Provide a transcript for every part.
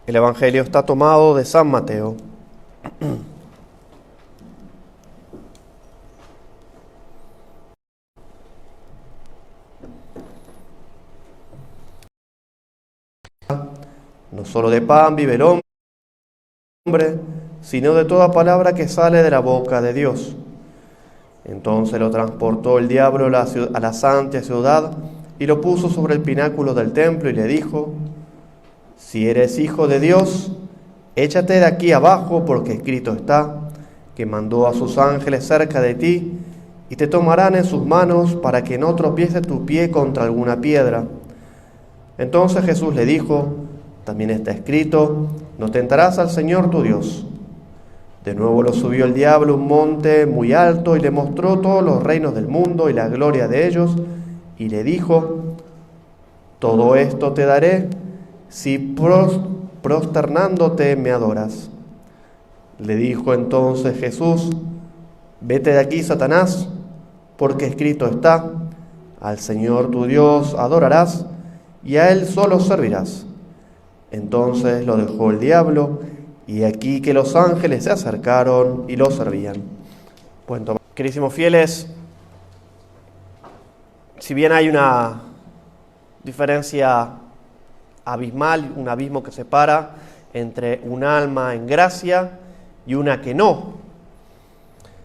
El Evangelio está tomado de San Mateo. No solo de pan vive el hombre, sino de toda palabra que sale de la boca de Dios. Entonces lo transportó el diablo a la santa ciudad y lo puso sobre el pináculo del templo y le dijo: si eres hijo de Dios, échate de aquí abajo, porque escrito está que mandó a sus ángeles cerca de ti y te tomarán en sus manos para que no tropiece tu pie contra alguna piedra. Entonces Jesús le dijo: también está escrito, no tentarás al Señor tu Dios. De nuevo lo subió el diablo a un monte muy alto y le mostró todos los reinos del mundo y la gloria de ellos, y le dijo: todo esto te daré si prosternándote me adoras. Le dijo entonces Jesús: vete de aquí, Satanás, porque escrito está, al Señor tu Dios adorarás y a Él solo servirás. Entonces lo dejó el diablo, y aquí que los ángeles se acercaron y lo servían. Pueden tomar. Queridísimos fieles, si bien hay una diferencia abismal, un abismo que separa entre un alma en gracia y una que no,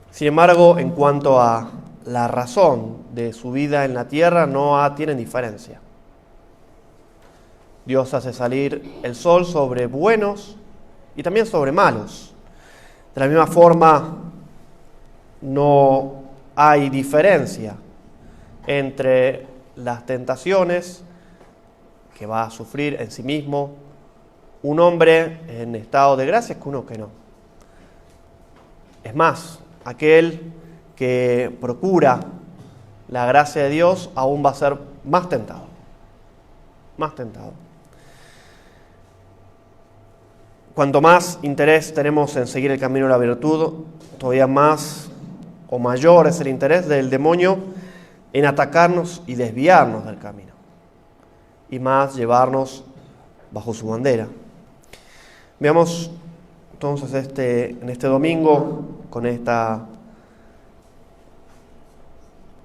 sin embargo, en cuanto a la razón de su vida en la tierra, no tienen diferencia. Dios hace salir el sol sobre buenos y también sobre malos. De la misma forma, no hay diferencia entre las tentaciones que va a sufrir en sí mismo un hombre en estado de gracia que uno que no. Es más, aquel que procura la gracia de Dios aún va a ser más tentado. Más tentado. Cuanto más interés tenemos en seguir el camino de la virtud, todavía más o mayor es el interés del demonio en atacarnos y desviarnos del camino, y más llevarnos bajo su bandera. Veamos entonces en este domingo, con este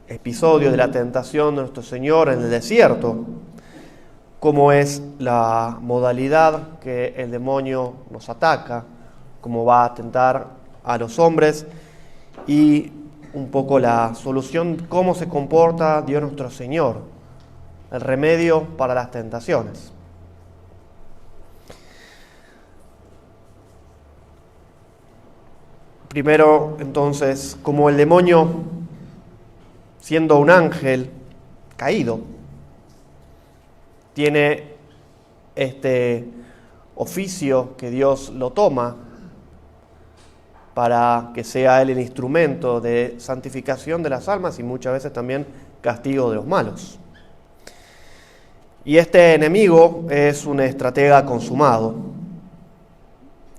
episodio de la tentación de nuestro Señor en el desierto, cómo es la modalidad que el demonio nos ataca, cómo va a tentar a los hombres y un poco la solución, cómo se comporta Dios nuestro Señor, el remedio para las tentaciones. Primero, entonces, como el demonio, siendo un ángel caído, tiene este oficio que Dios lo toma para que sea él el instrumento de santificación de las almas y muchas veces también castigo de los malos. Y este enemigo es un estratega consumado,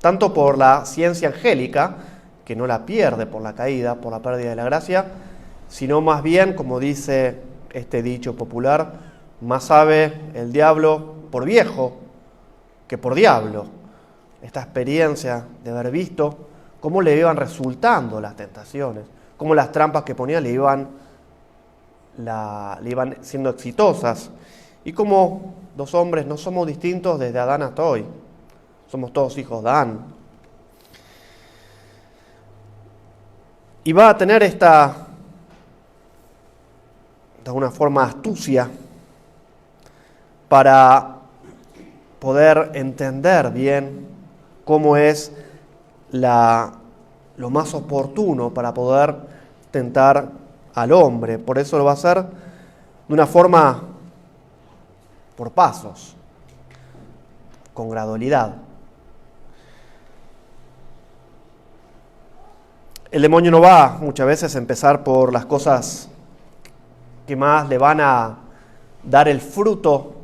tanto por la ciencia angélica, que no la pierde por la caída, por la pérdida de la gracia, sino más bien, como dice este dicho popular, más sabe el diablo por viejo que por diablo. Esta experiencia de haber visto cómo le iban resultando las tentaciones, cómo las trampas que ponía le iban siendo exitosas, y cómo los hombres no somos distintos desde Adán hasta hoy. Somos todos hijos de Adán. Y va a tener de alguna forma, astucia para poder entender bien cómo es lo más oportuno para poder tentar al hombre. Por eso lo va a hacer de una forma por pasos, con gradualidad. El demonio no va muchas veces a empezar por las cosas que más le van a dar el fruto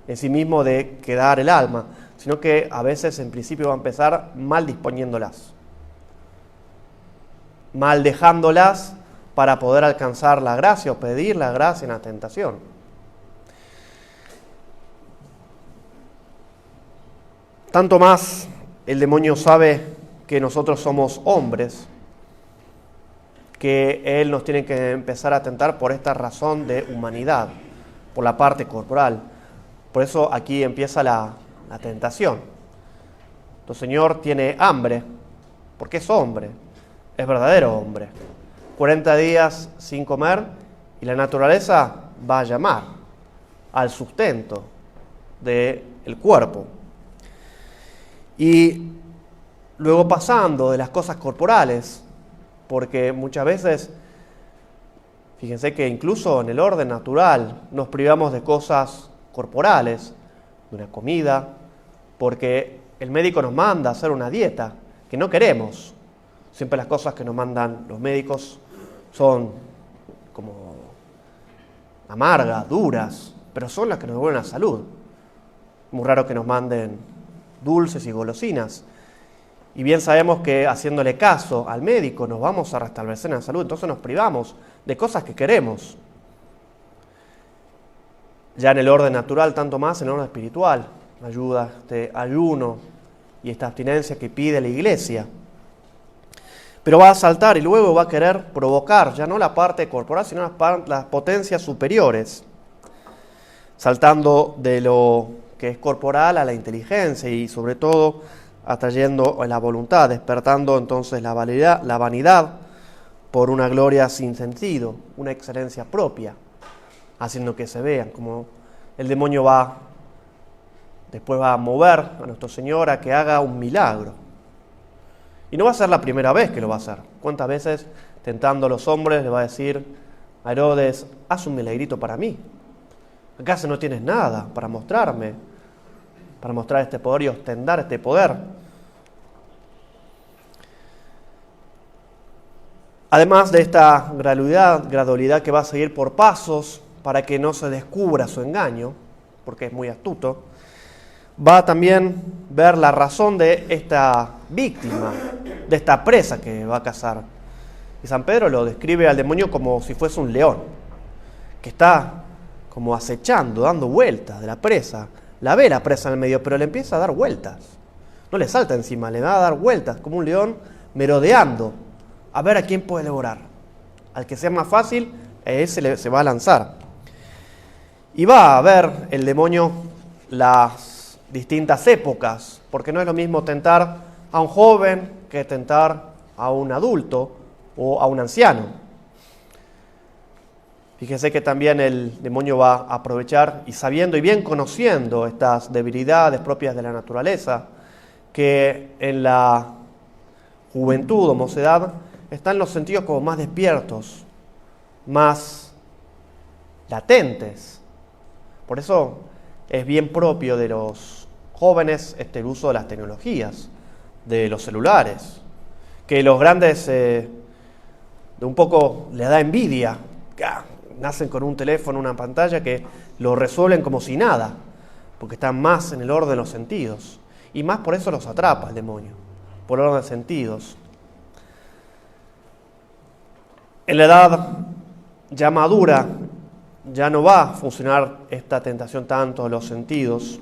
en sí mismo de quedar el alma, sino que a veces en principio va a empezar mal disponiéndolas, mal dejándolas para poder alcanzar la gracia o pedir la gracia en la tentación. Tanto más el demonio sabe que nosotros somos hombres, que él nos tiene que empezar a tentar por esta razón de humanidad, por la parte corporal. Por eso aquí empieza la tentación. Tu Señor tiene hambre, porque es hombre, es verdadero hombre. 40 días sin comer y la naturaleza va a llamar al sustento del cuerpo. Y luego pasando de las cosas corporales, porque muchas veces, fíjense que incluso en el orden natural nos privamos de cosas corporales, de una comida, porque el médico nos manda a hacer una dieta que no queremos. Siempre las cosas que nos mandan los médicos son como amargas, duras, pero son las que nos devuelven la salud. Muy raro que nos manden dulces y golosinas. Y bien sabemos que haciéndole caso al médico nos vamos a restablecer en la salud, entonces nos privamos de cosas que queremos. Ya en el orden natural, tanto más en el orden espiritual, ayuda este ayuno y esta abstinencia que pide la Iglesia. Pero va a saltar y luego va a querer provocar, ya no la parte corporal, sino las potencias superiores, saltando de lo que es corporal a la inteligencia y sobre todo atrayendo la voluntad, despertando entonces la vanidad por una gloria sin sentido, una excelencia propia, haciendo que se vean, como el demonio después va a mover a nuestro Señor a que haga un milagro. Y no va a ser la primera vez que lo va a hacer. ¿Cuántas veces tentando a los hombres le va a decir a Herodes, haz un milagrito para mí? ¿Acaso no tienes nada para mostrarme? Para mostrar este poder y ostentar este poder. Además de esta gradualidad que va a seguir por pasos para que no se descubra su engaño, porque es muy astuto, va a también ver la razón de esta víctima, de esta presa que va a cazar. Y San Pedro lo describe al demonio como si fuese un león, que está como acechando, dando vueltas de la presa. La ve la presa en el medio, pero le empieza a dar vueltas. No le salta encima, le va a dar vueltas, como un león merodeando, a ver a quién puede devorar. Al que sea más fácil, a ese se va a lanzar. Y va a ver el demonio las distintas épocas, porque no es lo mismo tentar a un joven que tentar a un adulto o a un anciano. Fíjense que también el demonio va a aprovechar y sabiendo y bien conociendo estas debilidades propias de la naturaleza, que en la juventud o mocedad están los sentidos como más despiertos, más latentes. Por eso es bien propio de los jóvenes el uso de las tecnologías, de los celulares, que los grandes de un poco les da envidia. Nacen con un teléfono, una pantalla que lo resuelven como si nada, porque están más en el orden de los sentidos. Y más por eso los atrapa el demonio, por el orden de sentidos. En la edad ya madura, ya no va a funcionar esta tentación tanto de los sentidos,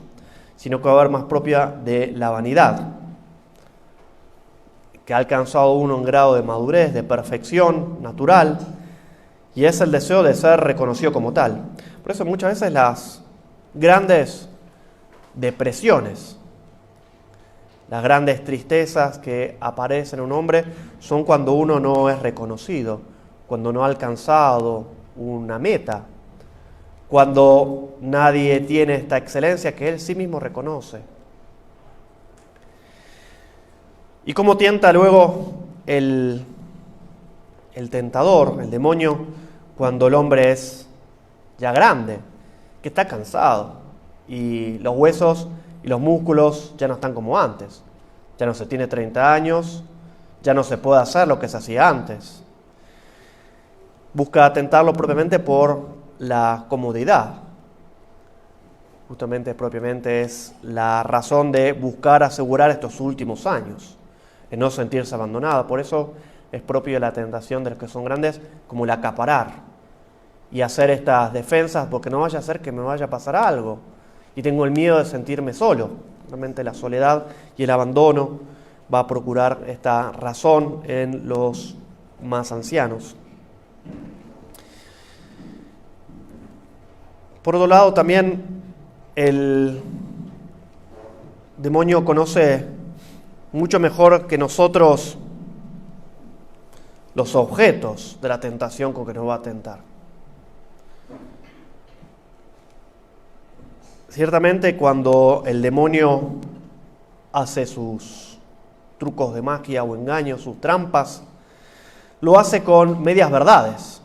sino que va a haber más propia de la vanidad, que ha alcanzado uno un grado de madurez, de perfección natural, y es el deseo de ser reconocido como tal. Por eso muchas veces las grandes depresiones, las grandes tristezas que aparecen en un hombre son cuando uno no es reconocido, cuando no ha alcanzado una meta, cuando nadie tiene esta excelencia que él sí mismo reconoce. ¿Y cómo tienta luego el tentador, el demonio, cuando el hombre es ya grande, que está cansado y los huesos y los músculos ya no están como antes? Ya no se tiene 30 años, ya no se puede hacer lo que se hacía antes. Busca tentarlo propiamente por la comodidad. Justamente, propiamente es la razón de buscar asegurar estos últimos años, de no sentirse abandonado. Por eso es propio de la tentación de los que son grandes, como el acaparar y hacer estas defensas, porque no vaya a ser que me vaya a pasar algo y tengo el miedo de sentirme solo. Realmente la soledad y el abandono va a procurar esta razón en los más ancianos. Por otro lado, también el demonio conoce mucho mejor que nosotros los objetos de la tentación con que nos va a tentar. Ciertamente, cuando el demonio hace sus trucos de magia o engaños, sus trampas, lo hace con medias verdades.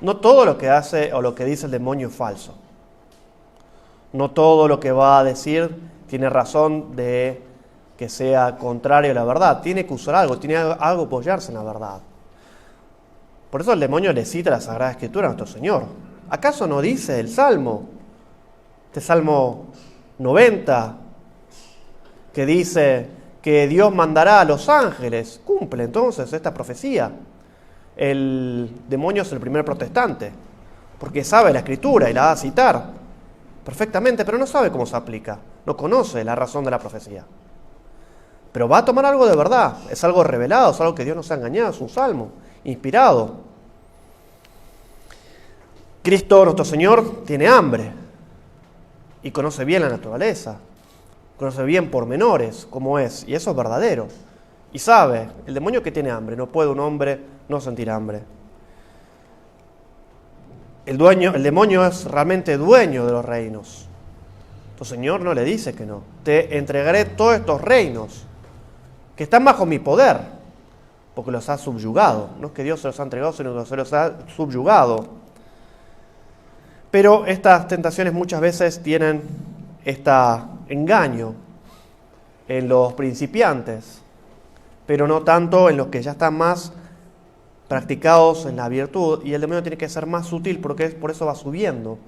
No todo lo que hace o lo que dice el demonio es falso. No todo lo que va a decir tiene razón de que sea contrario a la verdad. Tiene que usar algo, tiene algo apoyarse en la verdad. Por eso el demonio le cita la Sagrada Escritura a nuestro Señor. ¿Acaso no dice el Salmo, este Salmo 90, que dice que Dios mandará a los ángeles? Cumple entonces esta profecía. El demonio es el primer protestante, porque sabe la Escritura y la va a citar perfectamente, pero no sabe cómo se aplica, no conoce la razón de la profecía. Pero va a tomar algo de verdad, es algo revelado, es algo que Dios nos ha engañado, es un salmo inspirado. Cristo, nuestro Señor, tiene hambre y conoce bien la naturaleza, conoce bien pormenores, cómo es, y eso es verdadero. Y sabe, el demonio que tiene hambre, no puede un hombre no sentir hambre. El demonio es realmente dueño de los reinos. Tu Señor no le dice que no. Te entregaré todos estos reinos que están bajo mi poder, porque los ha subyugado. No es que Dios se los ha entregado, sino que se los ha subyugado. Pero estas tentaciones muchas veces tienen este engaño en los principiantes, pero no tanto en los que ya están más practicados en la virtud, y el demonio tiene que ser más sutil porque por eso va subiendo.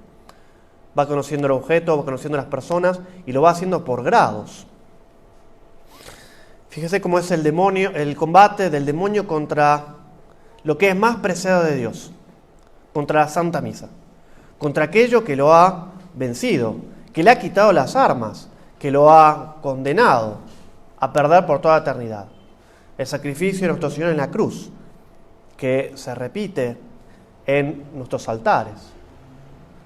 Va conociendo el objeto, va conociendo las personas y lo va haciendo por grados. Fíjese cómo es el demonio, el combate del demonio contra lo que es más preciado de Dios, contra la Santa Misa, contra aquello que lo ha vencido, que le ha quitado las armas, que lo ha condenado a perder por toda la eternidad. El sacrificio de nuestro Señor en la cruz, que se repite en nuestros altares,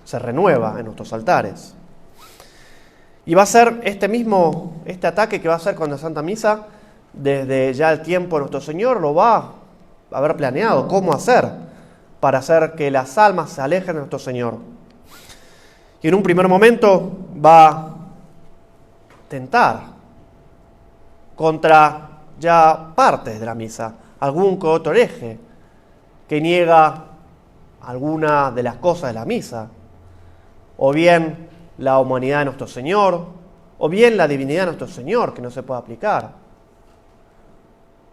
se renueva en nuestros altares. Y va a ser este ataque que va a hacer con la Santa Misa, desde ya el tiempo de nuestro Señor, lo va a haber planeado, cómo hacer, para hacer que las almas se alejen de nuestro Señor. Y en un primer momento va a tentar contra ya partes de la misa, algún que otro hereje, que niega alguna de las cosas de la misa, o bien la humanidad de nuestro Señor, o bien la divinidad de nuestro Señor, que no se puede aplicar,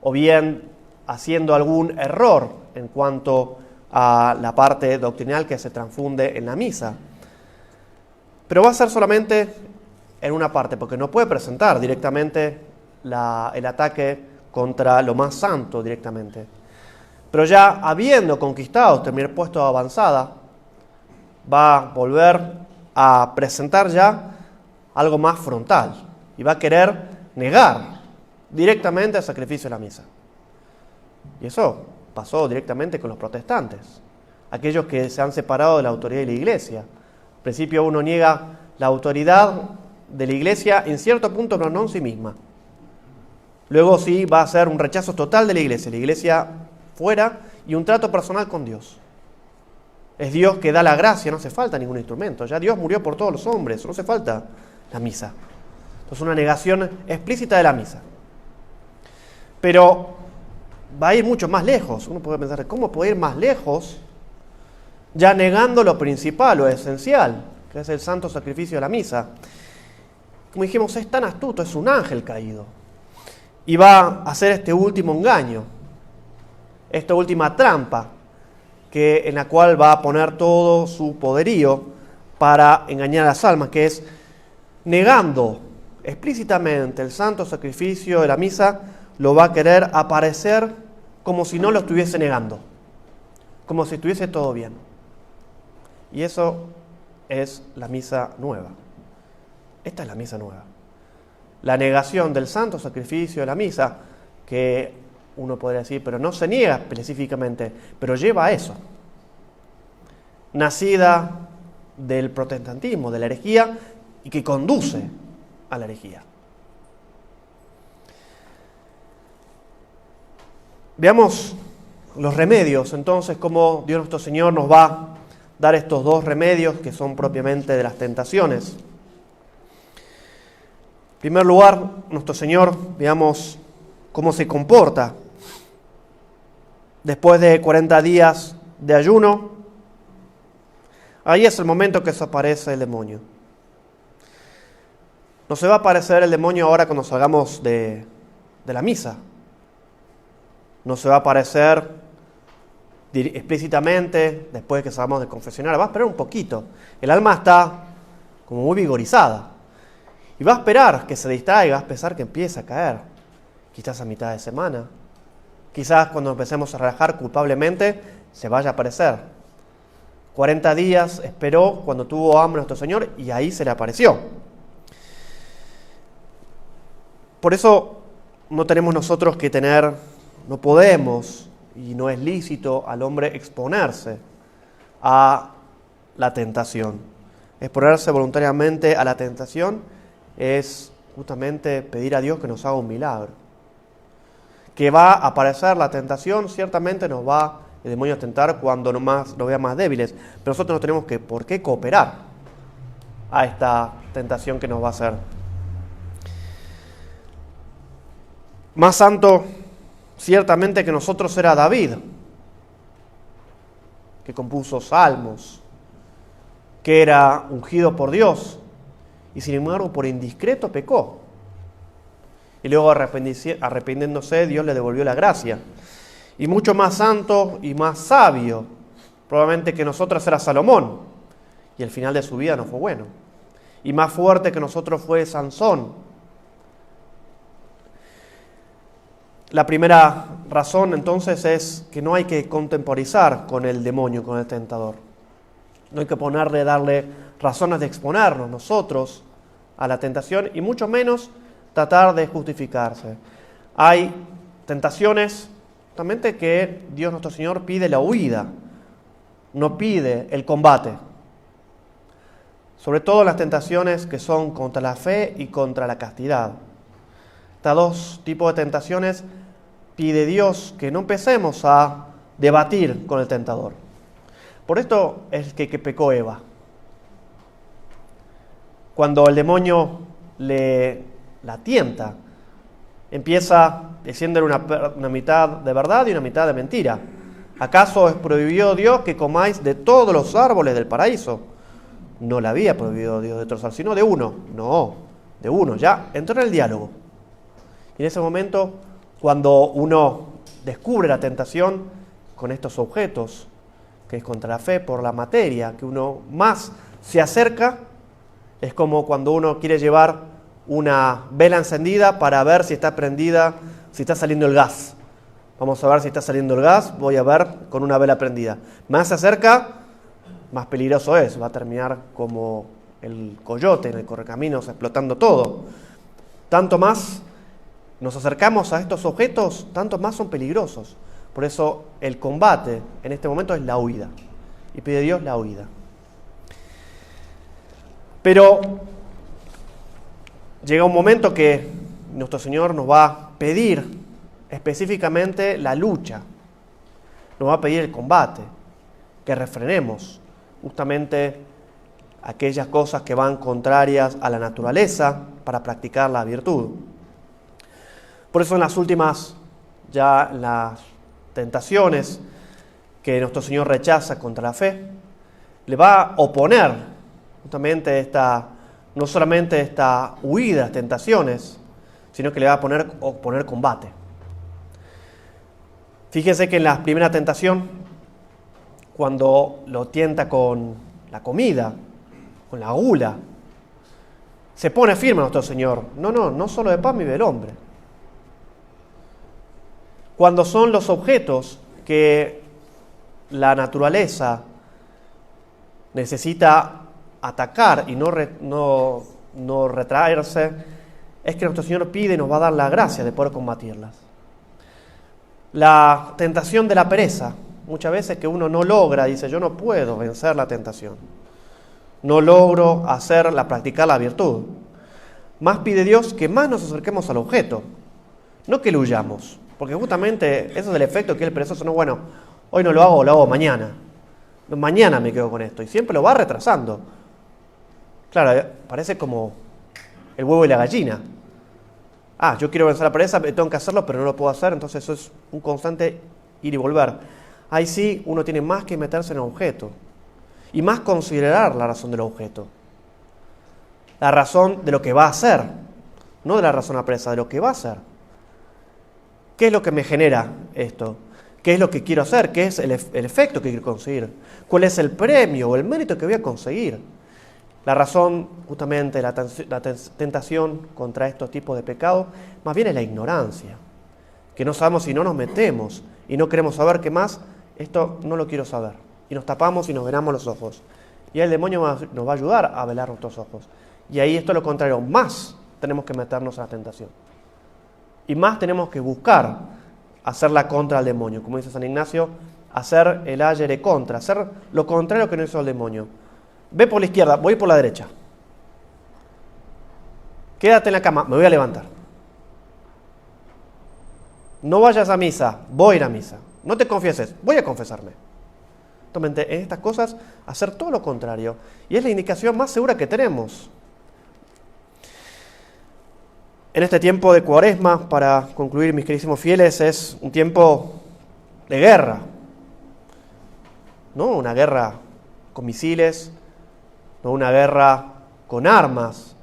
o bien haciendo algún error en cuanto a la parte doctrinal que se transfunde en la misa. Pero va a ser solamente en una parte, porque no puede presentar directamente el ataque contra lo más santo directamente. Pero ya habiendo conquistado este primer puesto de avanzada, va a volver a presentar ya algo más frontal y va a querer negar directamente el sacrificio de la misa. Y eso pasó directamente con los protestantes, aquellos que se han separado de la autoridad de la Iglesia. Al principio uno niega la autoridad de la Iglesia en cierto punto, pero no en sí misma. Luego sí va a ser un rechazo total de la Iglesia fuera, y un trato personal con Dios. Es Dios que da la gracia, no hace falta ningún instrumento. Ya Dios murió por todos los hombres, no hace falta la misa. Entonces una negación explícita de la misa. Pero va a ir mucho más lejos. Uno puede pensar, ¿cómo puede ir más lejos? Ya negando lo principal, lo esencial, que es el santo sacrificio de la misa. Como dijimos, es tan astuto, es un ángel caído. Y va a hacer este último engaño, esta última trampa, en la cual va a poner todo su poderío para engañar a las almas, que es negando explícitamente el santo sacrificio de la misa, lo va a querer aparecer como si no lo estuviese negando, como si estuviese todo bien. Y eso es la misa nueva. Esta es la misa nueva. la negación del santo sacrificio de la misa, que uno podría decir, pero no se niega específicamente, pero lleva a eso. Nacida del protestantismo, de la herejía, y que conduce a la herejía. Veamos los remedios, entonces, cómo Dios nuestro Señor nos va a dar estos dos remedios que son propiamente de las tentaciones. En primer lugar, nuestro Señor, veamos cómo se comporta después de 40 días de ayuno. Ahí es el momento que se aparece el demonio. No se va a aparecer el demonio ahora cuando salgamos de la misa. No se va a aparecer explícitamente después de que salgamos del confesionario. Va a esperar un poquito. El alma está como muy vigorizada. Y va a esperar que se distraiga, va a pensar que empiece a caer. Quizás a mitad de semana. Quizás cuando empecemos a relajar culpablemente, se vaya a aparecer. 40 días esperó cuando tuvo hambre nuestro Señor y ahí se le apareció. Por eso no tenemos nosotros que no podemos y no es lícito al hombre exponerse a la tentación. Exponerse voluntariamente a la tentación es justamente pedir a Dios que nos haga un milagro. Que va a aparecer la tentación, ciertamente nos va el demonio a tentar cuando nos vea más débiles, pero nosotros no tenemos por qué cooperar a esta tentación que nos va a hacer. Más santo ciertamente que nosotros era David, que compuso salmos, que era ungido por Dios, y sin embargo por indiscreto pecó. Y luego arrepintiéndose, Dios le devolvió la gracia. Y mucho más santo y más sabio, probablemente que nosotros era Salomón, y el final de su vida no fue bueno. Y más fuerte que nosotros fue Sansón. La primera razón entonces es que no hay que contemporizar con el demonio, con el tentador. No hay que darle razones de exponernos nosotros a la tentación y mucho menos tratar de justificarse. Hay tentaciones justamente que Dios nuestro Señor pide la huida, no pide el combate. Sobre todo las tentaciones que son contra la fe y contra la castidad. Estas dos tipos de tentaciones pide Dios que no empecemos a debatir con el tentador. Por esto es que pecó Eva. Cuando el demonio la tienta, empieza diciéndole una mitad de verdad y una mitad de mentira. ¿Acaso os prohibió Dios que comáis de todos los árboles del paraíso? No le había prohibido Dios de otros árboles, sino de uno. No, de uno. Ya entró en el diálogo. Y en ese momento, cuando uno descubre la tentación con estos objetos, que es contra la fe por la materia, que uno más se acerca, es como cuando uno quiere llevar una vela encendida para ver si está prendida, si está saliendo el gas. Vamos a ver si está saliendo el gas, voy a ver con una vela prendida. Más se acerca, más peligroso es, va a terminar como el coyote en el correcaminos explotando todo. Tanto más nos acercamos a estos objetos, tanto más son peligrosos. Por eso el combate en este momento es la huida. Y pide Dios la huida. Pero llega un momento que nuestro Señor nos va a pedir específicamente la lucha. Nos va a pedir el combate. Que refrenemos justamente aquellas cosas que van contrarias a la naturaleza para practicar la virtud. Por eso en las últimas, ya las tentaciones que nuestro Señor rechaza contra la fe, le va a oponer justamente no solamente esta huida de las tentaciones, sino que le va a oponer combate. Fíjense que en la primera tentación, cuando lo tienta con la comida, con la gula, se pone firme nuestro Señor. No solo de pan vive el hombre. Cuando son los objetos que la naturaleza necesita atacar y no retraerse, es que nuestro Señor pide y nos va a dar la gracia de poder combatirlas. La tentación de la pereza, muchas veces que uno no logra, dice, yo no puedo vencer la tentación. No logro practicar la virtud. Más pide Dios que más nos acerquemos al objeto, no que lo huyamos. Porque justamente eso es el efecto que el perezoso, no, bueno, hoy no lo hago mañana. Mañana me quedo con esto. Y siempre lo va retrasando. Claro, parece como el huevo y la gallina. Yo quiero vencer la pereza, tengo que hacerlo, pero no lo puedo hacer. Entonces eso es un constante ir y volver. Ahí sí, uno tiene más que meterse en el objeto. Y más considerar la razón del objeto. La razón de lo que va a hacer. No de la razón de la pereza, de lo que va a hacer. ¿Qué es lo que me genera esto? ¿Qué es lo que quiero hacer? ¿Qué es el efecto que quiero conseguir? ¿Cuál es el premio o el mérito que voy a conseguir? La razón, justamente, la tentación contra estos tipos de pecados, más bien es la ignorancia. Que no sabemos si no nos metemos y no queremos saber qué más, esto no lo quiero saber. Y nos tapamos y nos venamos los ojos. Y el demonio nos va a ayudar a velar nuestros ojos. Y ahí esto es lo contrario, más tenemos que meternos en la tentación. Y más tenemos que buscar hacerla contra el demonio. Como dice San Ignacio, hacer el ayere contra, hacer lo contrario que no hizo el demonio. Ve por la izquierda, voy por la derecha. Quédate en la cama, me voy a levantar. No vayas a misa, voy a ir a misa. No te confieses, voy a confesarme. Entonces, en estas cosas, hacer todo lo contrario. Y es la indicación más segura que tenemos. En este tiempo de Cuaresma, para concluir, mis queridísimos fieles, es un tiempo de guerra. No una guerra con misiles, no una guerra con armas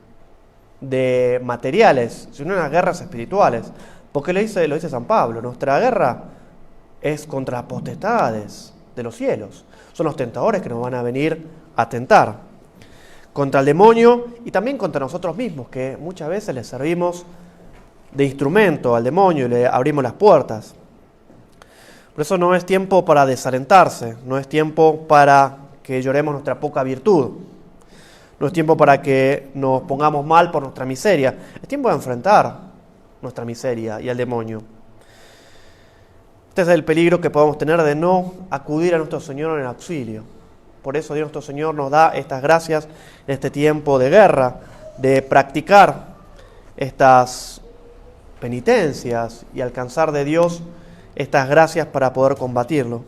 de materiales, sino unas guerras espirituales. Porque lo dice San Pablo, nuestra guerra es contra potestades de los cielos. Son los tentadores que nos van a venir a tentar. Contra el demonio y también contra nosotros mismos, que muchas veces le servimos de instrumento al demonio y le abrimos las puertas. Por eso no es tiempo para desalentarse, no es tiempo para que lloremos nuestra poca virtud, no es tiempo para que nos pongamos mal por nuestra miseria, es tiempo de enfrentar nuestra miseria y al demonio. Este es el peligro que podemos tener de no acudir a nuestro Señor en el auxilio. Por eso Dios nuestro Señor nos da estas gracias en este tiempo de guerra, de practicar estas penitencias y alcanzar de Dios estas gracias para poder combatirlo.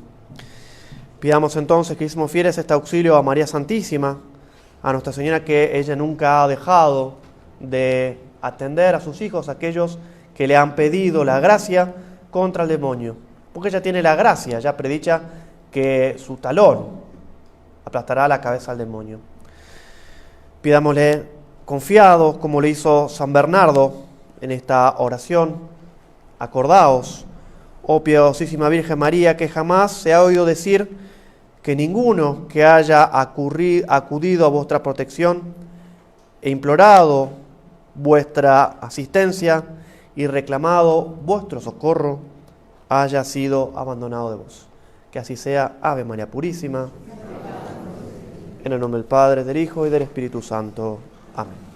Pidamos entonces, queridísimos fieles, este auxilio a María Santísima, a Nuestra Señora, que ella nunca ha dejado de atender a sus hijos, aquellos que le han pedido la gracia contra el demonio. Porque ella tiene la gracia, ya predicha que su talón aplastará la cabeza al demonio. Pidámosle confiados, como le hizo San Bernardo en esta oración: acordaos, oh piadosísima Virgen María, que jamás se ha oído decir que ninguno que haya acudido a vuestra protección e implorado vuestra asistencia y reclamado vuestro socorro haya sido abandonado de vos. Que así sea. Ave María Purísima. En el nombre del Padre, del Hijo y del Espíritu Santo. Amén.